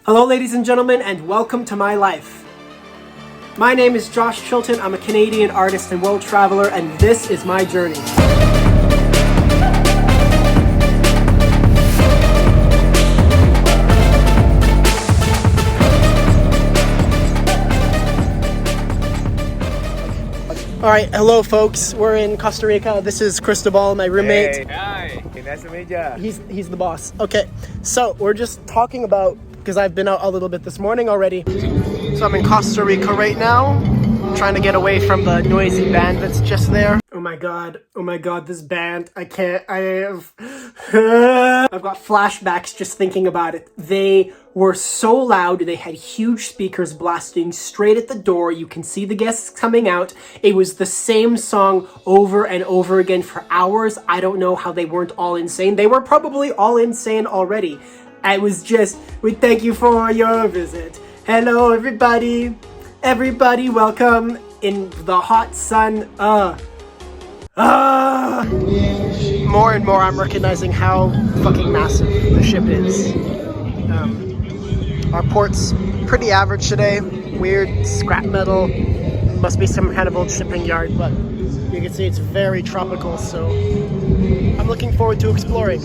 Hello ladies and gentlemen, and welcome to my life. My name is Josh Chilton, I'm a Canadian artist and world traveler, and this is my journey. Alright, hello folks, we're in Costa Rica. This is Cristobal, my roommate. Hey, hi, nice to meet you. He's the boss. Okay, so we're just talking about, because I've been out a little bit this morning already. So I'm in Costa Rica right now, trying to get away from the noisy band that's just there. Oh my god, this band, I've got flashbacks just thinking about it. They were so loud, they had huge speakers blasting straight at the door. You can see the guests coming out. It was the same song over and over again for hours. I don't know how they weren't all insane. They were probably all insane already. I was just, we thank you for your visit. Hello everybody. Everybody welcome in the hot sun. More and more I'm recognizing how fucking massive the ship is. Our port's pretty average today. Weird scrap metal. Must be some kind of old shipping yard, but you can see it's very tropical, so I'm looking forward to exploring.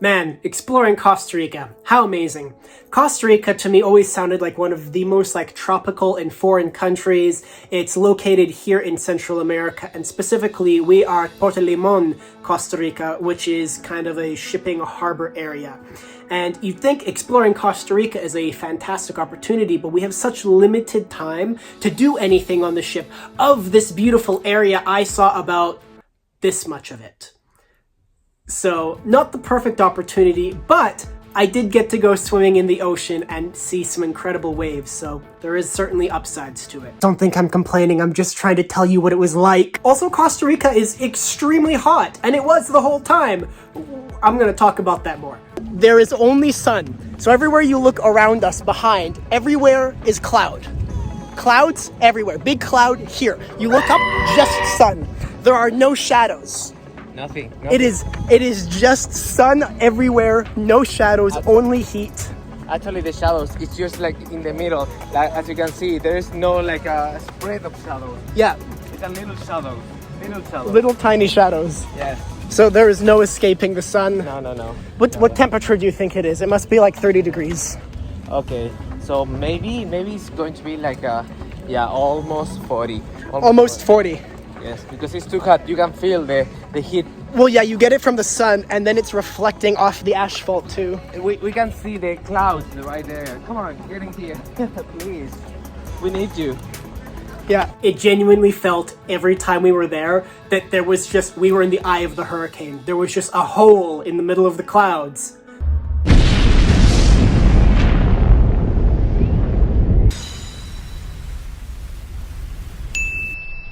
Man, exploring Costa Rica. How amazing. Costa Rica to me always sounded like one of the most tropical and foreign countries. It's located here in Central America, and specifically we are at Port Limón, Costa Rica, which is kind of a shipping harbor area. And you'd think exploring Costa Rica is a fantastic opportunity, but we have such limited time to do anything on the ship. Of this beautiful area, I saw about this much of it. So, not the perfect opportunity, but I did get to go swimming in the ocean and see some incredible waves, so there is certainly upsides to it. Don't think I'm complaining, I'm just trying to tell you what it was like. Also, Costa Rica is extremely hot, and it was the whole time. I'm gonna talk about that more. There is only sun, so everywhere you look around us behind, everywhere is cloud. Clouds everywhere, big cloud here. You look up, just sun. There are no shadows. Nothing. It is just sun everywhere, no shadows, only heat. Actually, the shadows, it's just like in the middle. Like, as you can see, there is no a spread of shadows. Yeah. It's a little shadow. Little tiny shadows. Yes. So there is no escaping the sun. No. What temperature do you think it is? It must be like 30 degrees. Okay, so maybe it's going to be almost 40. Almost 40. Yes, because it's too hot. You can feel the heat. Well, yeah, you get it from the sun, and then it's reflecting off the asphalt too. We can see the clouds right there. Come on, get in here. Please. We need you. Yeah, it genuinely felt every time we were there that we were in the eye of the hurricane. There was just a hole in the middle of the clouds.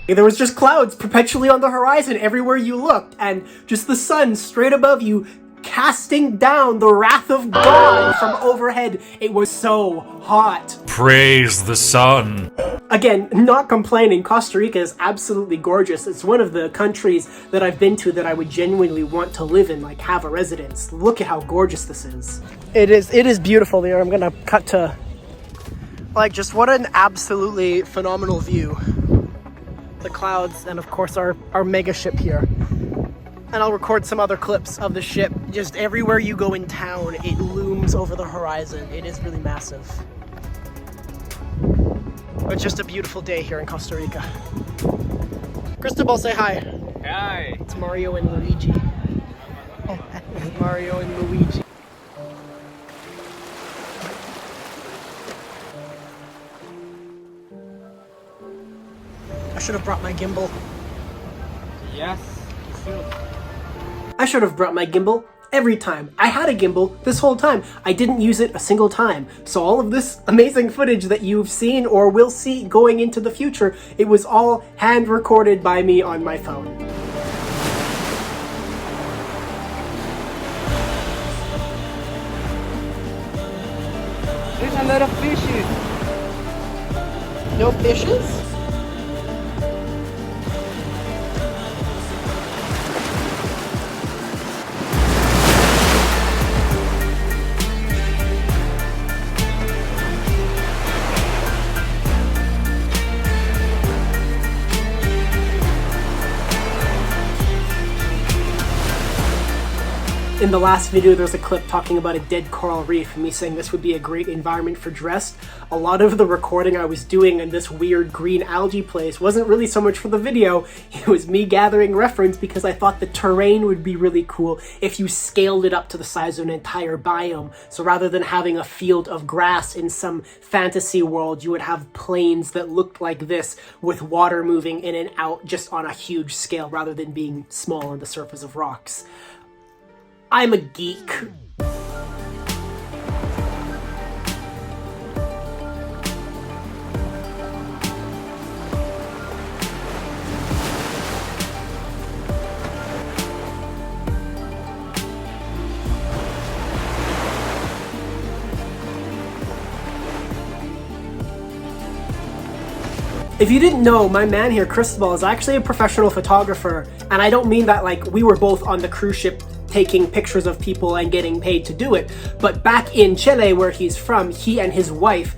There was just clouds perpetually on the horizon everywhere you looked, and just the sun straight above you casting down the wrath of God from overhead. It was so hot. Praise the sun. Again, not complaining, Costa Rica is absolutely gorgeous. It's one of the countries that I've been to that I would genuinely want to live in, have a residence. Look at how gorgeous this is. It is beautiful there. I'm gonna cut to, just what an absolutely phenomenal view. The clouds, and of course our mega ship here. And I'll record some other clips of the ship. Just everywhere you go in town, it looms over the horizon. It is really massive. It's just a beautiful day here in Costa Rica. Cristobal, say hi. Hi. It's Mario and Luigi. Mario and Luigi. I should have brought my gimbal. Yes, you should. I should have brought my gimbal every time. I had a gimbal this whole time. I didn't use it a single time. So all of this amazing footage that you've seen or will see going into the future, it was all hand recorded by me on my phone. There's a lot of fishes. No fishes? in the last video, there's a clip talking about a dead coral reef and me saying this would be a great environment for dressed. A lot of the recording I was doing in this weird green algae place wasn't really so much for the video. It was me gathering reference because I thought the terrain would be really cool if you scaled it up to the size of an entire biome. So rather than having a field of grass in some fantasy world, you would have plains that looked like this with water moving in and out just on a huge scale rather than being small on the surface of rocks. I'm a geek. If you didn't know, my man here, Cristobal, is actually a professional photographer, and I don't mean that like we were both on the cruise ship taking pictures of people and getting paid to do it, but back in Chile, where he's from, he and his wife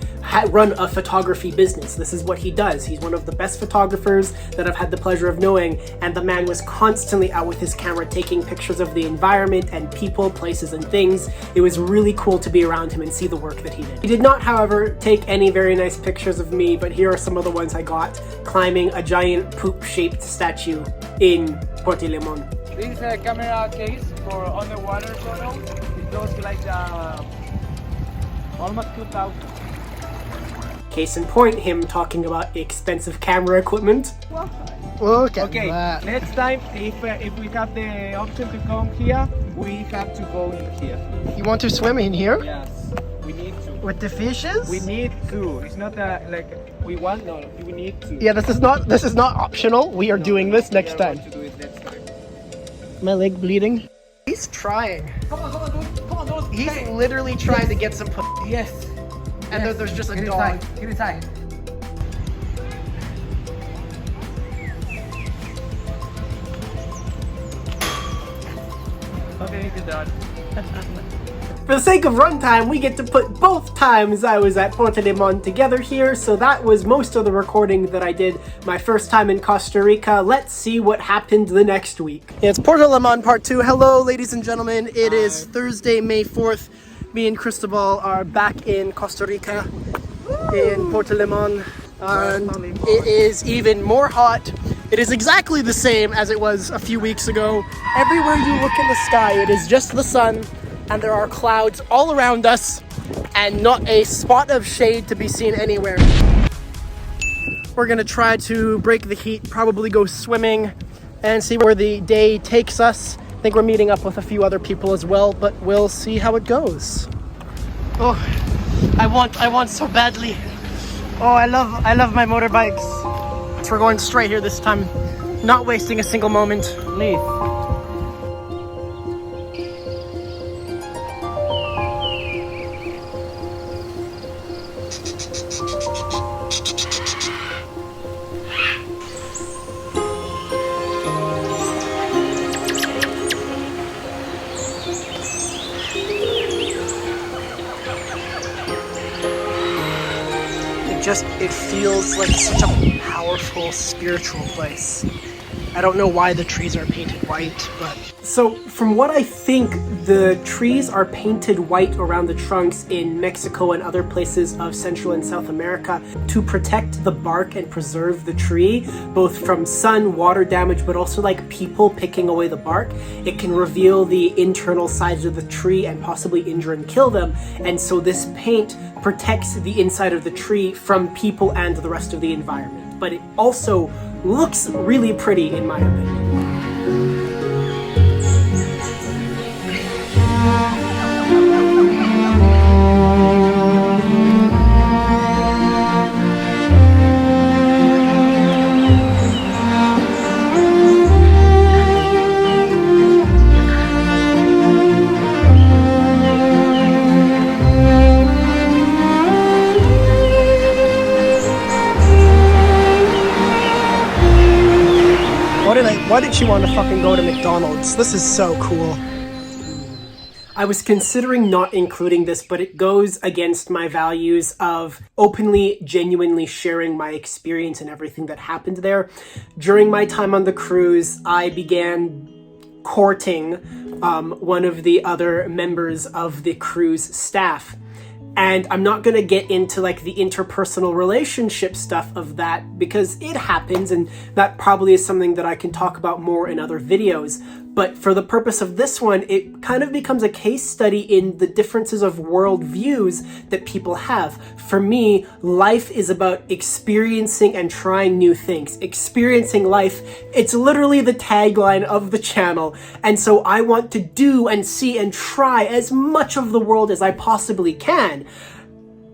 run a photography business. This is what he does. He's one of the best photographers that I've had the pleasure of knowing, and the man was constantly out with his camera taking pictures of the environment and people, places, and things. It was really cool to be around him and see the work that he did. He did not, however, take any very nice pictures of me, but here are some of the ones I got climbing a giant poop-shaped statue in Port Limón. This is a camera case for underwater photo. It goes like almost 2,000. Case in point, him talking about expensive camera equipment. Okay, next time, if we have the option to come here, we have to go in here. You want to swim in here? Yes, we need to. With the fishes? We need to. It's not like we want, no, we need to. Yeah, this is not optional. We are doing this next time. To do it next time. My leg bleeding. He's trying. Come on, dude. Come on, dude. He's literally trying to get some pussy. Yes. And there's just a Get dog. inside. Get inside. Okay, good dog. For the sake of runtime, we get to put both times I was at Port Limón together here, so that was most of the recording that I did my first time in Costa Rica. Let's see what happened the next week. It's Port Limón Part 2. Hello, ladies and gentlemen. It is Thursday, May 4th. Me and Cristobal are back in Costa Rica, in Port Limón, and it is even more hot. It is exactly the same as it was a few weeks ago. Everywhere you look in the sky, it is just the sun, and there are clouds all around us, and not a spot of shade to be seen anywhere. We're gonna try to break the heat, probably go swimming, and see where the day takes us. I think we're meeting up with a few other people as well, but we'll see how it goes. Oh, I want so badly. Oh, I love my motorbikes. So we're going straight here this time, not wasting a single moment. Leave. It feels like such a powerful spiritual place. I don't know why the trees are painted white, but... So, from what I think, the trees are painted white around the trunks in Mexico and other places of Central and South America to protect the bark and preserve the tree, both from sun, water damage, but also like people picking away the bark. It can reveal the internal sides of the tree and possibly injure and kill them, and so this paint protects the inside of the tree from people and the rest of the environment. But it also looks really pretty, in my opinion. Why did she want to fucking go to McDonald's? This is so cool. I was considering not including this, but it goes against my values of openly, genuinely sharing my experience and everything that happened there. During my time on the cruise, I began courting one of the other members of the crew's staff. And I'm not going to get into like the interpersonal relationship stuff of that because it happens, and that probably is something that I can talk about more in other videos. But for the purpose of this one, it kind of becomes a case study in the differences of worldviews that people have. For me, life is about experiencing and trying new things. Experiencing life, it's literally the tagline of the channel. And so I want to do and see and try as much of the world as I possibly can.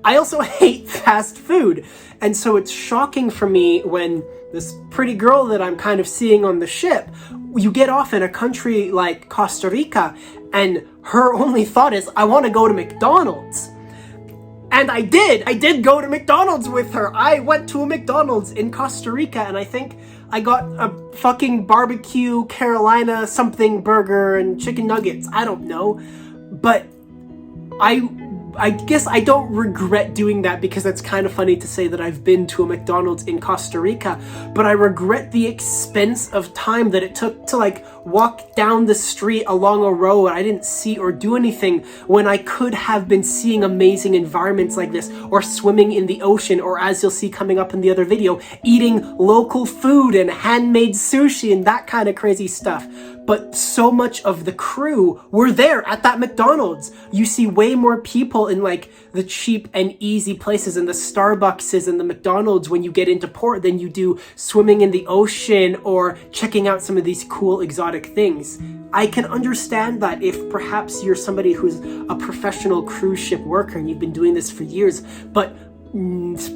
I also hate fast food. And so it's shocking for me when this pretty girl that I'm kind of seeing on the ship, you get off in a country like Costa Rica and her only thought is, I want to go to McDonald's. And I did go to McDonald's with her. I went to a McDonald's in Costa Rica and I think I got a fucking barbecue Carolina something burger and chicken nuggets. I don't know. But I guess I don't regret doing that because it's kind of funny to say that I've been to a McDonald's in Costa Rica, but I regret the expense of time that it took to like walk down the street along a road I didn't see or do anything when I could have been seeing amazing environments like this, or swimming in the ocean, or as you'll see coming up in the other video, eating local food and handmade sushi and that kind of crazy stuff. But so much of the crew were there at that McDonald's. You see way more people in like the cheap and easy places and the Starbuckses and the McDonald's when you get into port than you do swimming in the ocean or checking out some of these cool exotic things. I can understand that if perhaps you're somebody who's a professional cruise ship worker and you've been doing this for years, but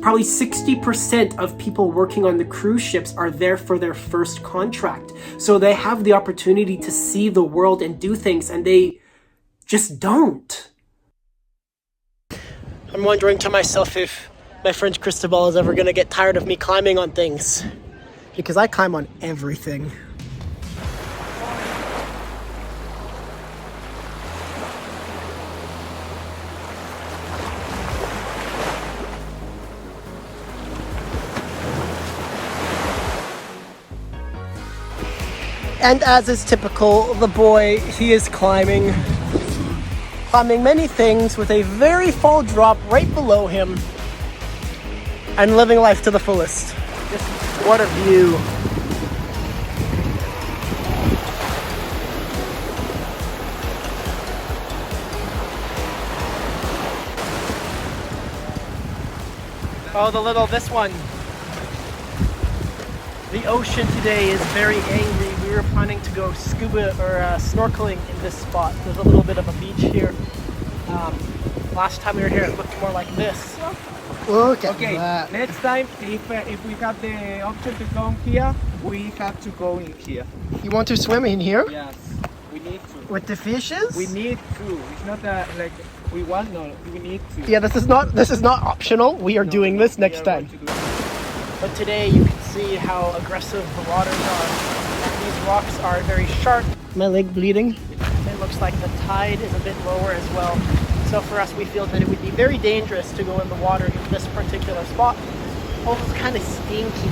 probably 60% of people working on the cruise ships are there for their first contract. So they have the opportunity to see the world and do things, and they just don't. I'm wondering to myself if my friend Cristobal is ever going to get tired of me climbing on things. Because I climb on everything. And as is typical, the boy, he is climbing many things with a very full drop right below him and living life to the fullest. Just what a view. Oh, this one. The ocean today is very angry. We were planning to go scuba or snorkeling in this spot. There's a little bit of a beach here. Last time we were here, it looked more like this. Okay, next time, if we have the option to come here, we have to go in here. You want to swim in here? Yes, we need to. With the fishes? We need to. It's not that like we want, no, we need to. Yeah, this is not optional. We are doing this next time. But today you can see how aggressive the waters are. And these rocks are very sharp. My leg bleeding. It looks like the tide is a bit lower as well. So for us, we feel that it would be very dangerous to go in the water in this particular spot. Also, it's kind of stinky.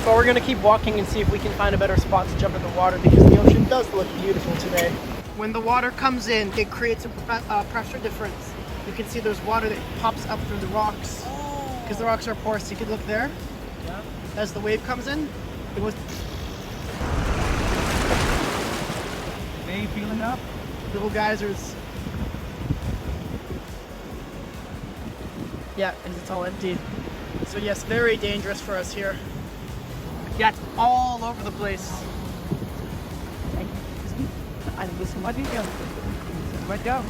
But we're going to keep walking and see if we can find a better spot to jump in the water because the ocean does look beautiful today. When the water comes in, it creates a pressure difference. You can see there's water that pops up through the rocks. Because the rocks are porous. You could look there. Yeah. As the wave comes in, it was... They feeling up? Little geysers. Yeah, and it's all empty. So yes, very dangerous for us here. Got all over the place. Right down.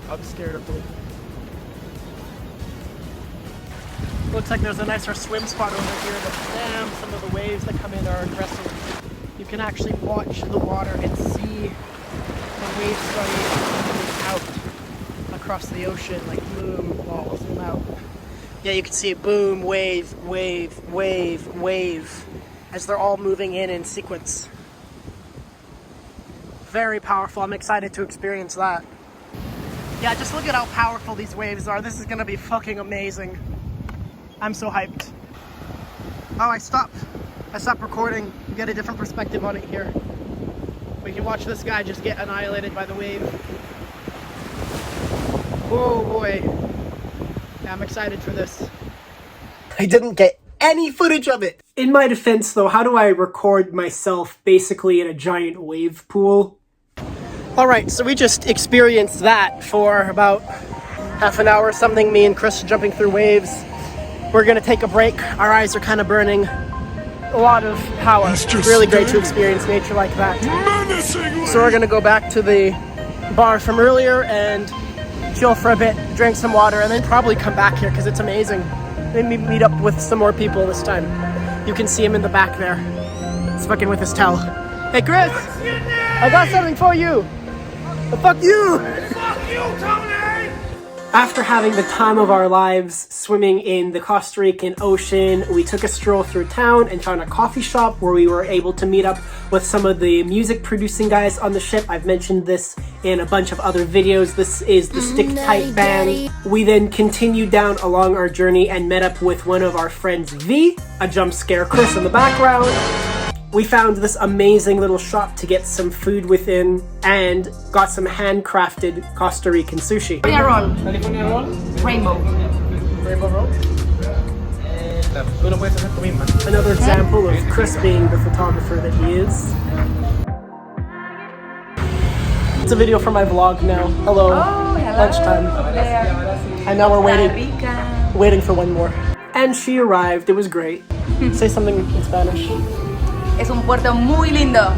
I'm scared of it. Looks like there's a nicer swim spot over here, but damn, some of the waves that come in are aggressive. You can actually watch the water and see the waves starting out across the ocean, like boom, I'll zoom out. Yeah, you can see it, boom, wave, wave, wave, wave, as they're all moving in sequence. Very powerful. I'm excited to experience that. Yeah, just look at how powerful these waves are. This is gonna be fucking amazing. I'm so hyped. Oh, I stopped recording. You get a different perspective on it here. We can watch this guy just get annihilated by the wave. Oh boy. Yeah, I'm excited for this. I didn't get any footage of it. In my defense though, how do I record myself basically in a giant wave pool? Alright, so we just experienced that for about half an hour or something, me and Chris jumping through waves. We're gonna take a break. Our eyes are kind of burning. A lot of power. It's really great to experience nature like that. So we're gonna go back to the bar from earlier and chill for a bit, drink some water, and then probably come back here because it's amazing. Maybe meet up with some more people this time. You can see him in the back there. He's fucking with his towel. Hey Chris! I got something for you! But fuck you! Fuck you, Tony! After having the time of our lives swimming in the Costa Rican ocean, we took a stroll through town and found a coffee shop where we were able to meet up with some of the music producing guys on the ship. I've mentioned this in a bunch of other videos. This is the Stick Tight Band. We then continued down along our journey and met up with one of our friends, V, a jump scare Chris in the background. We found this amazing little shop to get some food within and got some handcrafted Costa Rican sushi. California roll. Rainbow. Rainbow roll. Tú lo puedes hacer tú misma. Another example of Chris being the photographer that he is. It's a video for my vlog now. Hello. Oh, hello. Lunchtime. There. And now we're Costa Rica. waiting for one more. And she arrived. It was great. Say something in Spanish. Es un puerto muy lindo.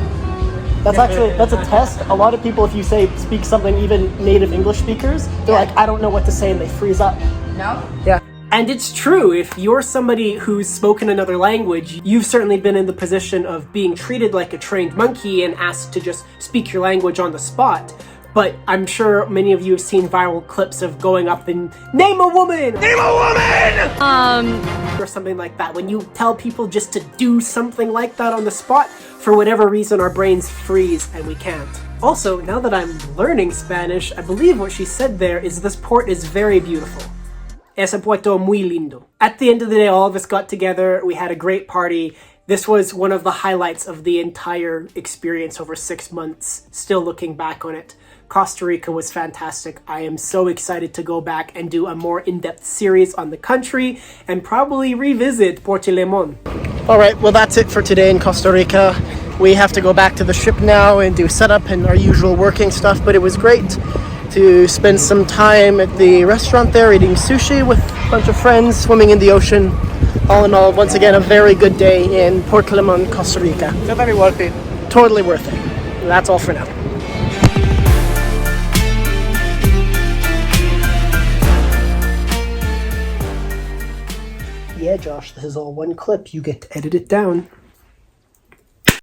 That's a test. A lot of people, if you speak something, even native English speakers, they're like, I don't know what to say, and they freeze up. No? Yeah. And it's true, if you're somebody who's spoken another language, you've certainly been in the position of being treated like a trained monkey and asked to just speak your language on the spot. But I'm sure many of you have seen viral clips of going up and name a woman! Name a woman! Or something like that. When you tell people just to do something like that on the spot, for whatever reason our brains freeze and we can't. Also, now that I'm learning Spanish, I believe what she said there is this port is very beautiful. Es un puerto muy lindo. At the end of the day, all of us got together, we had a great party. This was one of the highlights of the entire experience over 6 months, still looking back on it. Costa Rica was fantastic. I am so excited to go back and do a more in-depth series on the country and probably revisit Port Limón. Alright, well that's it for today in Costa Rica. We have to go back to the ship now and do setup and our usual working stuff, but it was great to spend some time at the restaurant there eating sushi with a bunch of friends, swimming in the ocean. All in all, once again, a very good day in Port Limón, Costa Rica. So very worth it. Totally worth it. That's all for now. Yeah, Josh, this is all one clip. You get to edit it down.